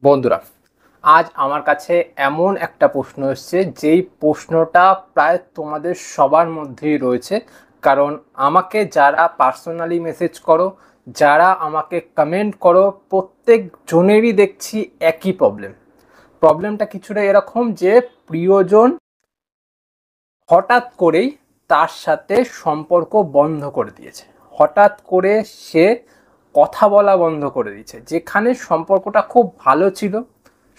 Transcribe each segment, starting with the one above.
বন্ধুরা, আজ আমার কাছে এমন একটা প্রশ্ন এসছে যেই প্রশ্নটা প্রায় তোমাদের সবার মধ্যেই রয়েছে। কারণ আমাকে যারা পার্সোনালি মেসেজ করো, যারা আমাকে কমেন্ট করো, প্রত্যেক জনেরই দেখছি একই প্রবলেমটা কিছুটা এরকম যে প্রিয়জন হঠাৎ করেই তার সাথে সম্পর্ক বন্ধ করে দিয়েছে। হঠাৎ করে সে কথা বলা বন্ধ করে দিয়েছে। যেখানে সম্পর্কটা খুব ভালো ছিল,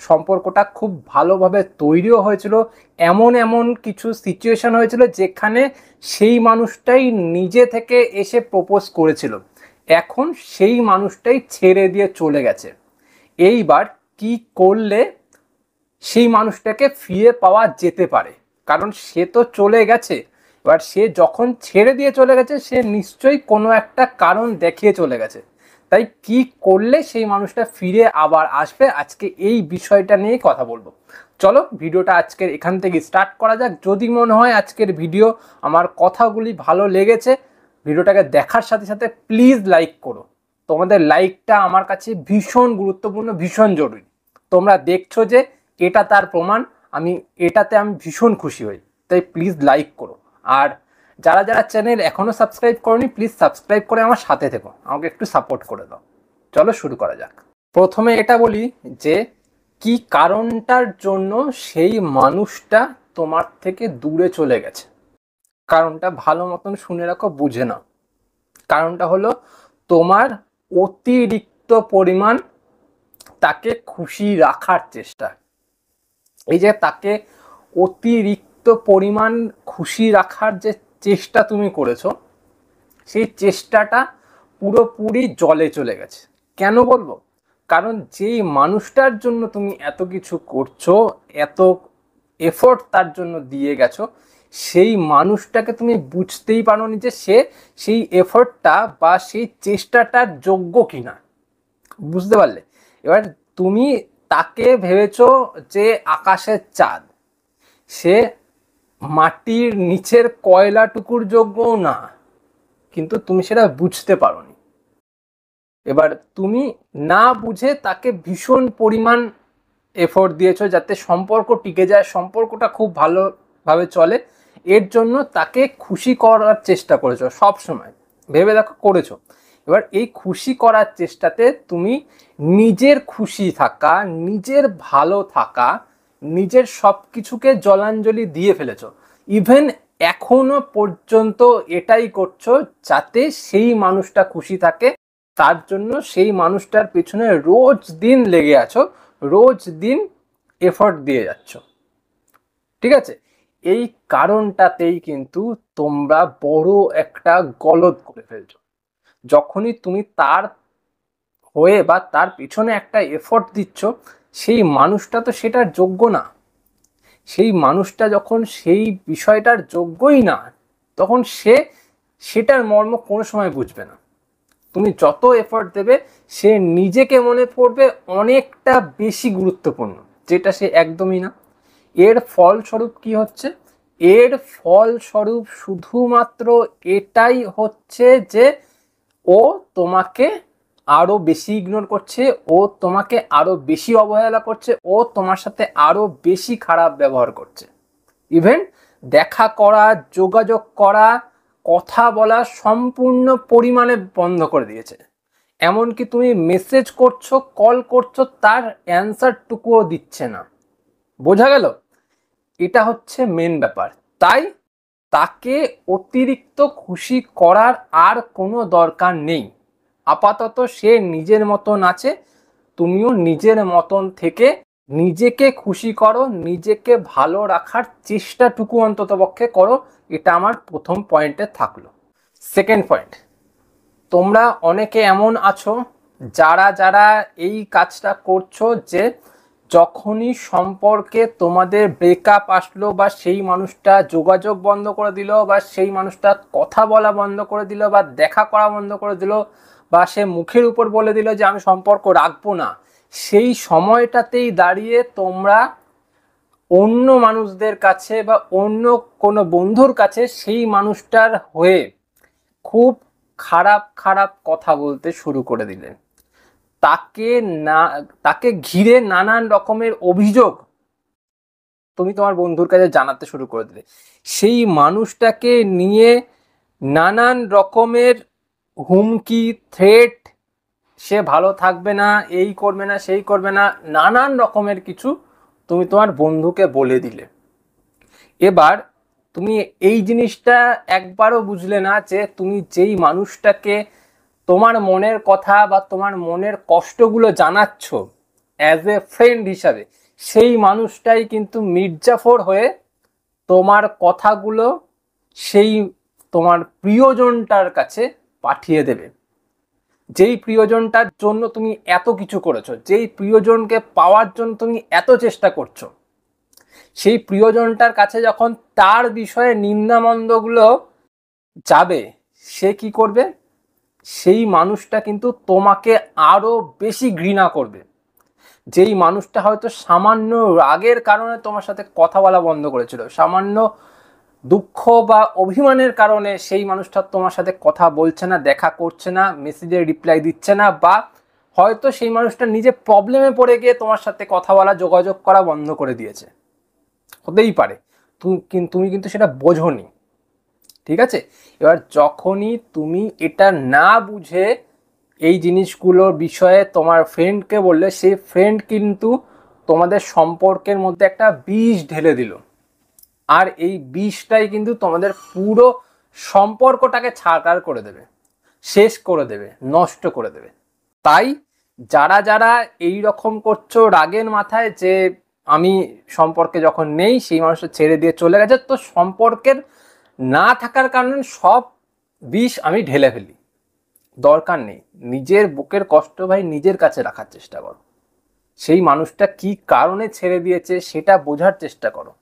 সম্পর্কটা খুব ভালোভাবে তৈরিও হয়েছিল, এমন এমন কিছু সিচুয়েশন হয়েছিল যেখানে সেই মানুষটাই নিজে থেকে এসে প্রপোজ করেছিল। এখন সেই মানুষটাই ছেড়ে দিয়ে চলে গেছে। এইবার কি করলে সেই মানুষটাকে ফিরে পাওয়া যেতে পারে? কারণ সে তো চলে গেছে। এবার সে যখন ছেড়ে দিয়ে চলে গেছে, সে নিশ্চয়ই কোনো একটা কারণ দেখিয়ে চলে গেছে। তাই কি করলে সেই মানুষটা ফিরে আবার আসবে, আজকে এই বিষয়টা নিয়ে কথা বলবো। চলো ভিডিওটা আজকের এখান থেকে স্টার্ট করা যাক। যদি মনে হয় আজকের ভিডিও, আমার কথাগুলি ভালো লেগেছে, ভিডিওটাকে দেখার সাথে সাথে প্লিজ লাইক করো। তোমাদের লাইকটা আমার কাছে ভীষণ গুরুত্বপূর্ণ, ভীষণ জরুরি। তোমরা দেখছো যে এটা তার প্রমাণ। এটাতে আমি ভীষণ খুশি হই। তাই প্লিজ লাইক করো। আর যারা যারা চ্যানেল এখনো সাবস্ক্রাইব করোনি, প্লিজ সাবস্ক্রাইব করে আমার সাথে থেকো, আমাকে একটু সাপোর্ট করে দাও। চলো শুরু করা যাক। প্রথমে এটা বলি যে কি কারণটার জন্য সেই মানুষটা তোমার থেকে দূরে চলে গেছে। কারণটা ভালো মতন শুনে রাখো, বুঝে নাও। কারণটা হলো তোমার অতিরিক্ত পরিমাণ তাকে খুশি রাখার চেষ্টা। এই যে তাকে অতিরিক্ত পরিমাণ খুশি রাখার যে চেষ্টা তুমি করেছো, সেই চেষ্টাটা পুরোপুরি জলে চলে গেছে। কেন বলবো? কারণ যেই মানুষটার জন্য তুমি এত কিছু করছো, এত এফোর্ট তার জন্য দিয়ে গেছো, সেই মানুষটাকে তুমি বুঝতেই পারোনি যে সে সেই এফোর্টটা বা সেই চেষ্টাটার যোগ্য কিনা। বুঝতে পারলে? এবার তুমি তাকে ভেবেছো যে আকাশের চাঁদ, সে মাটির নিচের কয়লাটুকুর যোগ্যও না, কিন্তু তুমি সেটা বুঝতে পারোনি। এবার তুমি না বুঝে তাকে ভীষণ পরিমাণ এফোর্ট দিয়েছো যাতে সম্পর্ক টিকে যায়, সম্পর্কটা খুব ভালোভাবে চলে। এর জন্য তাকে খুশি করার চেষ্টা করেছো সব সময়, ভেবে দেখো করেছো। এবার এই খুশি করার চেষ্টাতে তুমি নিজের খুশি থাকা, নিজের ভালো থাকা, নিজের সব কিছুকে জলাঞ্জলি দিয়ে ফেলেছো। ইভেন এখনো পর্যন্ত এটাই করছো যাতে সেই মানুষটা খুশি থাকে। তার জন্য সেই মানুষটার পেছনে রোজ দিন লেগে আছো, রোজ দিন এফর্ট দিয়ে যাচ্ছ। ঠিক আছে? এই কারণটাতেই কিন্তু তোমরা বড় একটা গলদ করে ফেলছো। যখনই তুমি তার হয়ে বা তার পিছনে একটা এফর্ট দিচ্ছ, সেই মানুষটা তো সেটার যোগ্য না। সেই মানুষটা যখন সেই বিষয়টার যোগ্যই না, তখন সে সেটার মর্ম কোনো সময় বুঝবে না। তুমি যত এফর্ট দেবে, সে নিজেকে মনে করবে অনেকটা বেশি গুরুত্বপূর্ণ, যেটা সে একদমই না। এর ফলস্বরূপ কি হচ্ছে? এর ফলস্বরূপ শুধুমাত্র এটাই হচ্ছে যে ও তোমাকে আরো বেশি ইগনোর করছে, ও তোমাকে আরো বেশি অবহেলা করছে, ও তোমার সাথে আরো বেশি খারাপ ব্যবহার করছে। ইভেন দেখা করা, যোগাযোগ করা, কথা বলা সম্পূর্ণ পরিমাণে বন্ধ করে দিয়েছে। এমনকি তুমি মেসেজ করছো, কল করছো, তার অ্যান্সারটুকুও দিচ্ছে না। বোঝা গেল? এটা হচ্ছে মেন ব্যাপার। তাই তাকে অতিরিক্ত খুশি করার আর কোনো দরকার নেই। আপাতত সে নিজের মতন আছে, তুমিও নিজের মতন থেকে নিজেকে খুশি করো, নিজেকে ভালো রাখার চেষ্টাটুকু অন্তত পক্ষে করো। এটা আমার প্রথম পয়েন্টে থাকলো। সেকেন্ড পয়েন্ট, তোমরা অনেকে এমন আছো যারা যারা এই কাজটা করছো যে যখনই সম্পর্কে তোমাদের ব্রেকআপ আসলো, বা সেই মানুষটা যোগাযোগ বন্ধ করে দিল, বা সেই মানুষটা কথা বলা বন্ধ করে দিল, বা দেখা করা বন্ধ করে দিল, বা সে মুখের উপর বলে দিল যে আমি সম্পর্ক রাখবো না, সেই সময়টাতেই দাঁড়িয়ে তোমরা অন্য মানুষদের কাছে বা অন্য কোনো বন্ধুর কাছে সেই মানুষটার হয়ে খুব খারাপ খারাপ কথা বলতে শুরু করে দিলেন। তাকে না তাকে ঘিরে নানান রকমের অভিযোগ তুমি তোমার বন্ধুর কাছে জানাতে শুরু করে দিলে, সেই মানুষটাকে নিয়ে নানান রকমের হুমকি, থ্রেট, সে ভালো থাকবে না, এই করবে না, সেই করবে না, নানান রকমের কিছু তুমি তোমার বন্ধুকে বলে দিলে। এবার তুমি এই জিনিসটা একবারও বুঝলে না যে তুমি যেই মানুষটাকে তোমার মনের কথা বা তোমার মনের কষ্টগুলো জানাচ্ছ অ্যাজ এ ফ্রেন্ড হিসাবে, সেই মানুষটাই কিন্তু মির্জাফর হয়ে তোমার কথাগুলো সেই তোমার প্রিয়জনটার কাছে পাঠিয়ে দেবে। যেই প্রিয়জনটার জন্য তুমি এত কিছু করেছো, যেই প্রিয়জনকে পাওয়ার জন্য তুমি এত চেষ্টা করছো, সেই প্রিয়জনটার কাছে যখন তার বিষয়ে নিন্দামন্দগুলো যাবে, সে কি করবে? সেই মানুষটা কিন্তু তোমাকে আরো বেশি ঘৃণা করবে। যেই মানুষটা হয়তো সামান্য রাগের কারণে তোমার সাথে কথা বলা বন্ধ করেছিল, সামান্য দুঃখ বা অভিমানের কারণে সেই মানুষটা তোমার সাথে কথা বলছে না, দেখা করছে না, মেসেজের রিপ্লাই দিচ্ছে না, বা হয়তো সেই মানুষটা নিজে প্রবলেমে পড়ে গিয়ে তোমার সাথে কথা বলা, যোগাযোগ করা বন্ধ করে দিয়েছে, হতেই পারে। তুমি কিন্তু সেটা বোঝোনি, ঠিক আছে? এবার যখনই তুমি এটা না বুঝে এই জিনিসগুলোর বিষয়ে তোমার ফ্রেন্ডকে বললে, সেই ফ্রেন্ড কিন্তু তোমাদের সম্পর্কের মধ্যে একটা বিষ ঢেলে দিল, আর এই বিষটাই কিন্তু তোমাদের পুরো সম্পর্কটাকে ছাড়কার করে দেবে, শেষ করে দেবে, নষ্ট করে দেবে। তাই যারা যারা এই রকম করছো রাগের মাথায় যে আমি সম্পর্কে যখন নেই, সেই মানুষটা ছেড়ে দিয়ে চলে গেছে, তো সম্পর্কের না থাকার কারণে সব বিষ আমি ঢেলে ফেলি, দরকার নেই। নিজের বুকের কষ্ট ভাই নিজের কাছে রাখার চেষ্টা করো। সেই মানুষটা কি কারণে ছেড়ে দিয়েছে সেটা বোঝার চেষ্টা করো।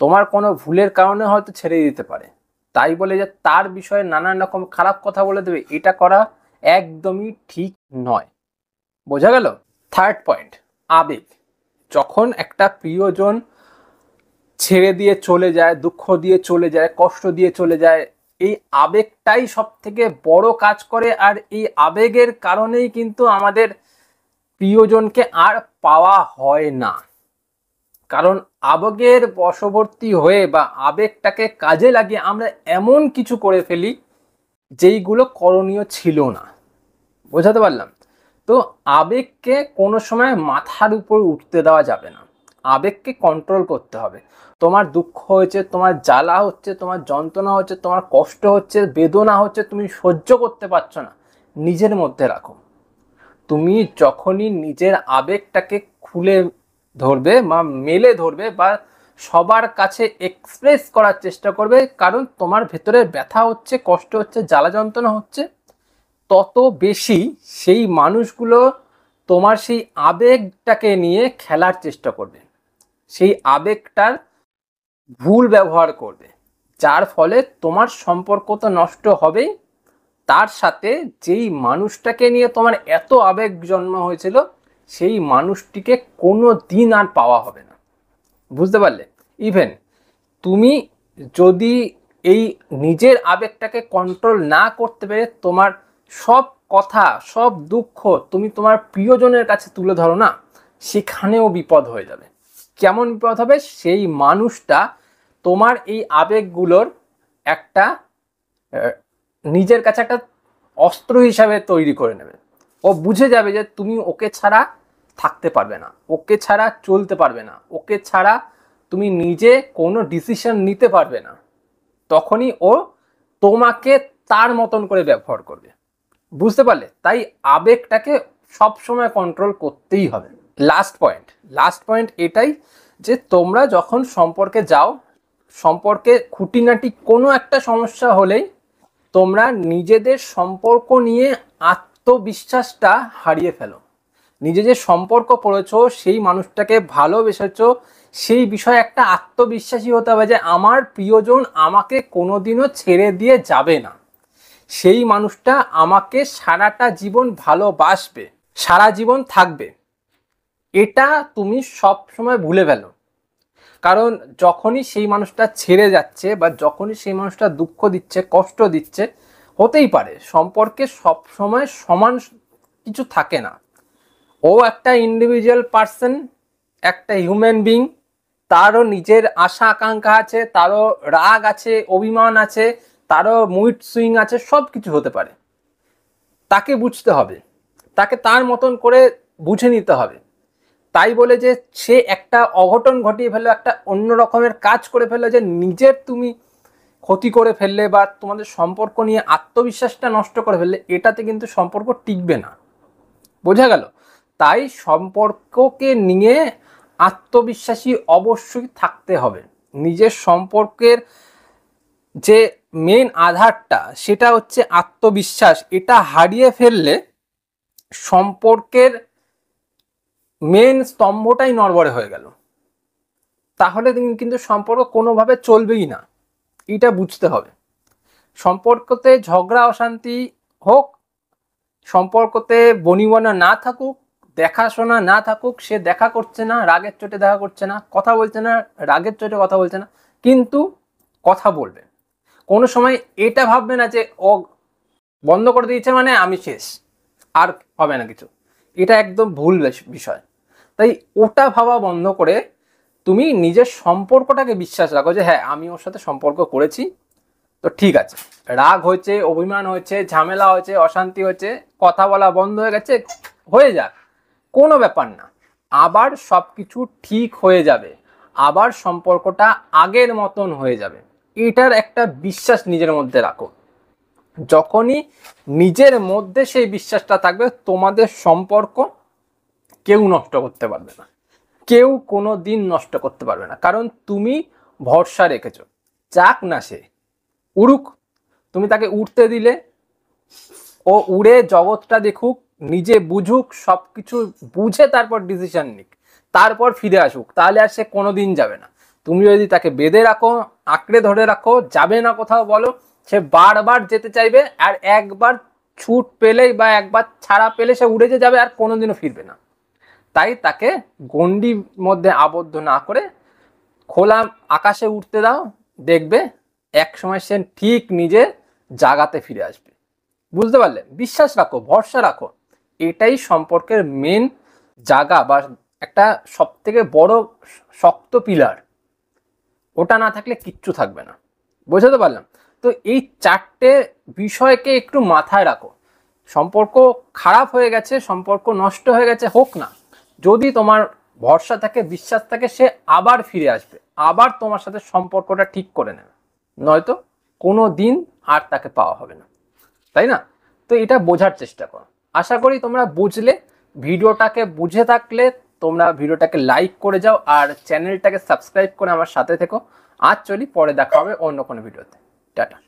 তোমার কোনো ভুলের কারণে হয়তো ছেড়ে দিতে পারে, তাই বলে যে তার বিষয়ে নানান রকম খারাপ কথা বলে দেবে, এটা করা একদমই ঠিক নয়। বোঝা গেল? থার্ড পয়েন্ট, আবেগ। যখন একটা প্রিয়জন ছেড়ে দিয়ে চলে যায়, দুঃখ দিয়ে চলে যায়, কষ্ট দিয়ে চলে যায়, এই আবেগটাই সব থেকে বড় কাজ করে। আর এই আবেগের কারণেই কিন্তু আমাদের প্রিয়জনকে আর পাওয়া হয় না। কারণ আবেগের বশবর্তী হয়ে বা আবেগটাকে কাজে লাগিয়ে আমরা এমন কিছু করে ফেলি যেইগুলো করণীয় ছিল না। বোঝাতে পারলাম? তো আবেগকে কোনো সময় মাথার উপর উঠতে দেওয়া যাবে না, আবেগকে কন্ট্রোল করতে হবে। তোমার দুঃখ হয়েছে, তোমার জ্বালা হচ্ছে, তোমার যন্ত্রণা হচ্ছে, তোমার কষ্ট হচ্ছে, বেদনা হচ্ছে, তুমি সহ্য করতে পারছো না, নিজের মধ্যে রাখো। তুমি যখনই নিজের আবেগটাকে খুলে ধরবে বা মেলে ধরবে বা সবার কাছে এক্সপ্রেস করার চেষ্টা করবে, কারণ তোমার ভেতরে ব্যথা হচ্ছে, কষ্ট হচ্ছে, জ্বালা যন্ত্রণা হচ্ছে, তত বেশি সেই মানুষগুলো তোমার সেই আবেগটাকে নিয়ে খেলার চেষ্টা করবে, সেই আবেগটার ভুল ব্যবহার করবে, যার ফলে তোমার সম্পর্ক তো নষ্ট হবেই, তার সাথে যেই মানুষটাকে নিয়ে তোমার এত আবেগ জন্ম হয়েছিল সেই মানুষটিকে কোনো দিন আর পাওয়া হবে না। বুঝতে পারলে? ইভেন তুমি যদি এই নিজের আবেগটাকে কন্ট্রোল না করতে পেরে তোমার সব কথা, সব দুঃখ তুমি তোমার প্রিয়জনের কাছে তুলে ধরো না, সেখানেও বিপদ হয়ে যাবে। কেমন বিপদ হবে? সেই মানুষটা তোমার এই আবেগগুলোর একটা নিজের কাছে একটা অস্ত্র হিসাবে তৈরি করে নেবে। ও বুঝে যাবে যে তুমি ওকে ছাড়া থাকতে পারবে না, ওকে ছাড়া চলতে পারবে না, ওকে ছাড়া তুমি নিজে কোনো ডিসিশন নিতে পারবে না। তখনই ও তোমাকে তার মতন করে ব্যবহার করবে। বুঝতে পারলে? তাই আবেগটাকে সবসময় কন্ট্রোল করতেই হবে। লাস্ট পয়েন্ট এটাই যে তোমরা যখন সম্পর্কে যাও, সম্পর্কে খুঁটিনাটি কোনো একটা সমস্যা হলেই তোমরা নিজেদের সম্পর্ক নিয়ে আত্মবিশ্বাসটা হারিয়ে ফেলো। নিজে যে সম্পর্ক পড়েছো, সেই মানুষটাকে ভালোবেসেছো, সেই বিষয়ে একটা আত্মবিশ্বাসী হতে হবে যে আমার প্রিয়জন আমাকে কোনোদিনও ছেড়ে দিয়ে যাবে না, সেই মানুষটা আমাকে সারাটা জীবন ভালোবাসবে, সারা জীবন থাকবে। এটা তুমি সব সময় ভুলে ফেলো। কারণ যখনই সেই মানুষটা ছেড়ে যাচ্ছে বা যখনই সেই মানুষটা দুঃখ দিচ্ছে, কষ্ট দিচ্ছে, হতেই পারে সম্পর্কে সব সময় সমান কিছু থাকে না। ও একটা ইন্ডিভিজুয়াল পার্সন, একটা হিউম্যান বিং, তারও নিজের আশা আকাঙ্ক্ষা আছে, তারও রাগ আছে, অভিমান আছে, তারও মুড সুইং আছে, সব কিছু হতে পারে। তাকে বুঝতে হবে, তাকে তার মতন করে বুঝে নিতে হবে। তাই বলে যে সে একটা অঘটন ঘটিয়ে ফেললো, একটা অন্য রকমের কাজ করে ফেললো, যে নিজের তুমি ক্ষতি করে ফেললে বা তোমাদের সম্পর্ক নিয়ে আত্মবিশ্বাসটা নষ্ট করে ফেললে, এটাতে কিন্তু সম্পর্ক টিকবে না। বোঝা গেল? তাই সম্পর্ককে নিয়ে আত্মবিশ্বাসী অবশ্যই থাকতে হবে। নিজের সম্পর্কের যে মেন আধারটা সেটা হচ্ছে আত্মবিশ্বাস। এটা হারিয়ে ফেললে সম্পর্কের মেন স্তম্ভটাই নড়বড়ে হয়ে গেল। তাহলে কিন্তু সম্পর্ক কোনোভাবে চলবেই না, এটা বুঝতে হবে। সম্পর্কতে ঝগড়া অশান্তি হোক, সম্পর্কতে বনিবনা না থাকুক, দেখাশোনা না থাকুক, সে দেখা করছে না, রাগের চোটে দেখা করছে না, কথা বলছে না, রাগের চোটে কথা বলছে না, কিন্তু কথা বলবে। কোনো সময় এটা ভাববে না যে ও বন্ধ করে দিয়েছে মানে আমি শেষ, আর হবে না কিছু। এটা একদম ভুল বিষয়। তাই ওটা ভাবা বন্ধ করে তুমি নিজের সম্পর্কটাকে বিশ্বাস রাখো যে হ্যাঁ, আমি ওর সাথে সম্পর্ক করেছি, তো ঠিক আছে। রাগ হয়েছে, অভিমান হয়েছে, ঝামেলা হয়েছে, অশান্তি হয়েছে, কথা বলা বন্ধ হয়ে গেছে, হয়ে যাক, কোনো ব্যাপার না। আবার সব কিছু ঠিক হয়ে যাবে, আবার সম্পর্কটা আগের মতন হয়ে যাবে। এটার একটা বিশ্বাস নিজের মধ্যে রাখো। যখনই নিজের মধ্যে সেই বিশ্বাসটা থাকবে, তোমাদের সম্পর্ক কেউ নষ্ট করতে পারবে না, কেউ কোনো দিন নষ্ট করতে পারবে না। কারণ তুমি ভরসা রেখেছো, যাক না সে উড়ুক, তুমি তাকে উঠতে দিলে, ও উড়ে জগৎটা দেখুক, নিজে বুঝুক, সব কিছু বুঝে তারপর ডিসিশন নিক, তারপর ফিরে আসুক। তাহলে আর সে কোনোদিন যাবে না। তুমি যদি তাকে বেঁধে রাখো, আঁকড়ে ধরে রাখো, যাবে না কোথাও বলো, সে বারবার যেতে চাইবে, আর একবার ছুট পেলেই বা একবার ছাড়া পেলে সে উড়ে যে যাবে, আর কোনোদিনও ফিরবে না। তাই তাকে গণ্ডির মধ্যে আবদ্ধ না করে খোলা আকাশে উঠতে দাও, দেখবে এক সময় সে ঠিক নিজে জাগাতে ফিরে আসবে। বুঝতে পারলে? বিশ্বাস রাখো, ভরসা রাখো, এটাই সম্পর্কের মেন জায়গা বা একটা সব থেকে বড় শক্ত পিলার। ওটা না থাকলে কিচ্ছু থাকবে না। বোঝাতে পারলাম? তো এই চারটে বিষয়কে একটু মাথায় রাখো। সম্পর্ক খারাপ হয়ে গেছে, সম্পর্ক নষ্ট হয়ে গেছে, হোক না, যদি তোমার ভরসা থাকে, বিশ্বাস থাকে, সে আবার ফিরে আসবে, আবার তোমার সাথে সম্পর্কটা ঠিক করে নেবে। নয়তো কোনো দিন আর তাকে পাওয়া হবে না, তাই না? তো এটা বোঝার চেষ্টা করো। আশা করি তোমরা বুঝলে। ভিডিওটাকে বুঝে থাকলে তোমরা ভিডিওটাকে লাইক করে যাও, আর চ্যানেলটাকে সাবস্ক্রাইব করে আমার সাথে থেকো। আজ চলি, পরে দেখা হবে অন্য কোনো ভিডিওতে। টাটা।